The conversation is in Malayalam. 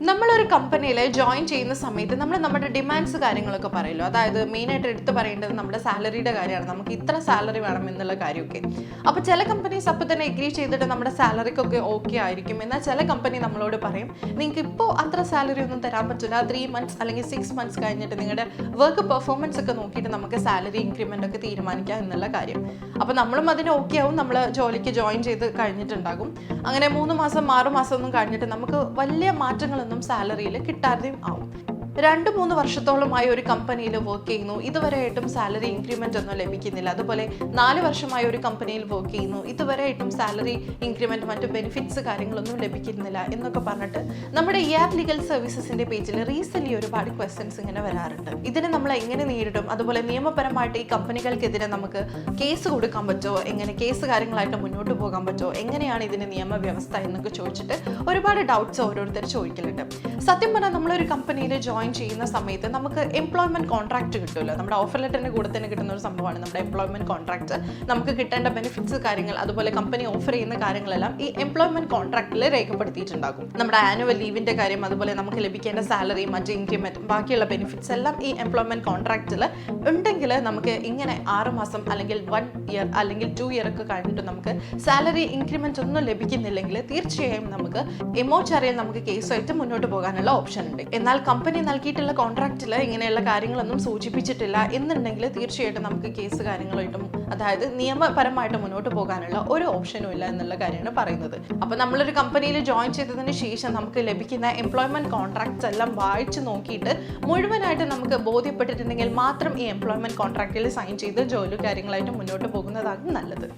നമ്മളൊരു കമ്പനിയിൽ ജോയിൻ ചെയ്യുന്ന സമയത്ത് നമ്മൾ നമ്മുടെ ഡിമാൻഡ്സ് കാര്യങ്ങളൊക്കെ പറയുമല്ലോ. അതായത് മെയിനായിട്ട് എടുത്ത് പറയേണ്ടത് നമ്മുടെ സാലറിയുടെ കാര്യമാണ്. നമുക്ക് ഇത്ര സാലറി വേണം എന്നുള്ള കാര്യമൊക്കെ. അപ്പോൾ ചില കമ്പനീസ് അപ്പോൾ തന്നെ എഗ്രി ചെയ്തിട്ട് നമ്മുടെ സാലറിക്കൊക്കെ ഓക്കെ ആയിരിക്കും. എന്നാൽ ചില കമ്പനി നമ്മളോട് പറയും നിങ്ങൾക്ക് ഇപ്പോൾ അത്ര സാലറി ഒന്നും തരാൻ പറ്റില്ല, 3 months അല്ലെങ്കിൽ 6 months കഴിഞ്ഞിട്ട് നിങ്ങളുടെ വർക്ക് പെർഫോമൻസ് ഒക്കെ നോക്കിയിട്ട് നമുക്ക് സാലറി ഇൻക്രിമെൻ്റ് ഒക്കെ തീരുമാനിക്കാം എന്നുള്ള കാര്യം. അപ്പോൾ നമ്മളും അതിന് ഓക്കെ ആവും. നമ്മൾ ജോലിക്ക് ജോയിൻ ചെയ്ത് കഴിഞ്ഞിട്ടുണ്ടാകും. അങ്ങനെ 3 മാസം 6 മാസം ഒന്നും കഴിഞ്ഞിട്ട് നമുക്ക് വലിയ മാറ്റങ്ങളൊന്നും സാലറിയിൽ കിട്ടാതെയും ആവും. 2-3 വർഷത്തോളമായി ഒരു കമ്പനിയിൽ വർക്ക് ചെയ്യുന്നു, ഇതുവരെയായിട്ടും സാലറി ഇൻക്രിമെൻ്റ് ഒന്നും ലഭിക്കുന്നില്ല. അതുപോലെ 4 വർഷമായി ഒരു കമ്പനിയിൽ വർക്ക് ചെയ്യുന്നു, ഇതുവരെയായിട്ടും സാലറി ഇൻക്രിമെൻ്റ് മറ്റു ബെനിഫിറ്റ്സ് കാര്യങ്ങളൊന്നും ലഭിക്കുന്നില്ല എന്നൊക്കെ പറഞ്ഞിട്ട് നമ്മുടെ EAP ലീഗൽ സർവീസസിൻ്റെ പേജിൽ റീസെൻ്റ്ലി ഒരുപാട് ക്വസ്റ്റ്യൻസ് ഇങ്ങനെ വരാറുണ്ട്. ഇതിനെ നമ്മൾ എങ്ങനെ നേരിടും, അതുപോലെ നിയമപരമായിട്ട് ഈ കമ്പനികൾക്കെതിരെ നമുക്ക് കേസ് കൊടുക്കാൻ പറ്റുമോ, എങ്ങനെ കേസ് കാര്യങ്ങളായിട്ട് മുന്നോട്ട് പോകാൻ പറ്റുമോ, എങ്ങനെയാണ് ഇതിൻ്റെ നിയമവ്യവസ്ഥ എന്നൊക്കെ ചോദിച്ചിട്ട് ഒരുപാട് ഡൗട്ട്സ് ഓരോരുത്തർ ചോദിക്കലുണ്ട്. സത്യം പറഞ്ഞാൽ നമ്മളൊരു കമ്പനിയിൽ ജോയിൻ ചെയ്യുന്ന സമയത്ത് നമുക്ക് എംപ്ലോയ്മെന്റ് കോൺട്രാക്ട് കിട്ടുമല്ലോ. നമ്മുടെ ഓഫർ ലെറ്ററിന്റെ കൂടെ തന്നെ കിട്ടുന്ന ഒരു സംഭവമാണ് നമ്മുടെ എംപ്ലോയ്മെന്റ് കോൺട്രാക്ട്. നമുക്ക് കിട്ടേണ്ട ബെനിഫിറ്റ്സ് കാര്യങ്ങൾ, അതുപോലെ കമ്പനി ഓഫർ ചെയ്യുന്ന കാര്യങ്ങളെല്ലാം ഈ എംപ്ലോയ്മെന്റ് കോൺട്രാക്റ്റിൽ രേഖപ്പെടുത്തിയിട്ടുണ്ടാകും. നമ്മുടെ ആനുവൽ ലീവിന്റെ കാര്യം, അതുപോലെ നമുക്ക് ലഭിക്കേണ്ട സാലറി, മറ്റ് ഇൻക്രിമെന്റ്, ബാക്കിയുള്ള ബെനിഫിറ്റ്സ് എല്ലാം ഈ എംപ്ലോയ്മെന്റ് കോൺട്രാക്റ്റിൽ ഉണ്ടെങ്കിൽ നമുക്ക് ഇങ്ങനെ 6 മാസം അല്ലെങ്കിൽ 1 year അല്ലെങ്കിൽ 2 year ഒക്കെ കഴിഞ്ഞിട്ട് നമുക്ക് സാലറി ഇൻക്രിമെന്റ് ഒന്നും ലഭിക്കുന്നില്ലെങ്കിൽ തീർച്ചയായും നമുക്ക് എമോചാരിയിൽ നമുക്ക് കേസുമായിട്ട് മുന്നോട്ട് പോകാനുള്ള ഓപ്ഷൻ ഉണ്ട്. എന്നാൽ കമ്പനി നൽകിയിട്ടുള്ള കോൺട്രാക്റ്റിൽ ഇങ്ങനെയുള്ള കാര്യങ്ങളൊന്നും സൂചിപ്പിച്ചിട്ടില്ല എന്നുണ്ടെങ്കിൽ തീർച്ചയായിട്ടും നമുക്ക് കേസ് കാര്യങ്ങളായിട്ടും, അതായത് നിയമപരമായിട്ട് മുന്നോട്ട് പോകാനുള്ള ഒരു ഓപ്ഷനും ഇല്ല എന്നുള്ള കാര്യമാണ് പറയുന്നത്. അപ്പോൾ നമ്മളൊരു കമ്പനിയിൽ ജോയിൻ ചെയ്തതിന് ശേഷം നമുക്ക് ലഭിക്കുന്ന എംപ്ലോയ്മെന്റ് കോൺട്രാക്ട്സ് എല്ലാം വായിച്ച് നോക്കിയിട്ട് മുഴുവനായിട്ട് നമുക്ക് ബോധ്യപ്പെട്ടിട്ടുണ്ടെങ്കിൽ മാത്രം ഈ എംപ്ലോയ്മെന്റ് കോൺട്രാക്റ്റിൽ സൈൻ ചെയ്ത് ജോലി കാര്യങ്ങളായിട്ട് മുന്നോട്ട് പോകുന്നതാണ് നല്ലത്.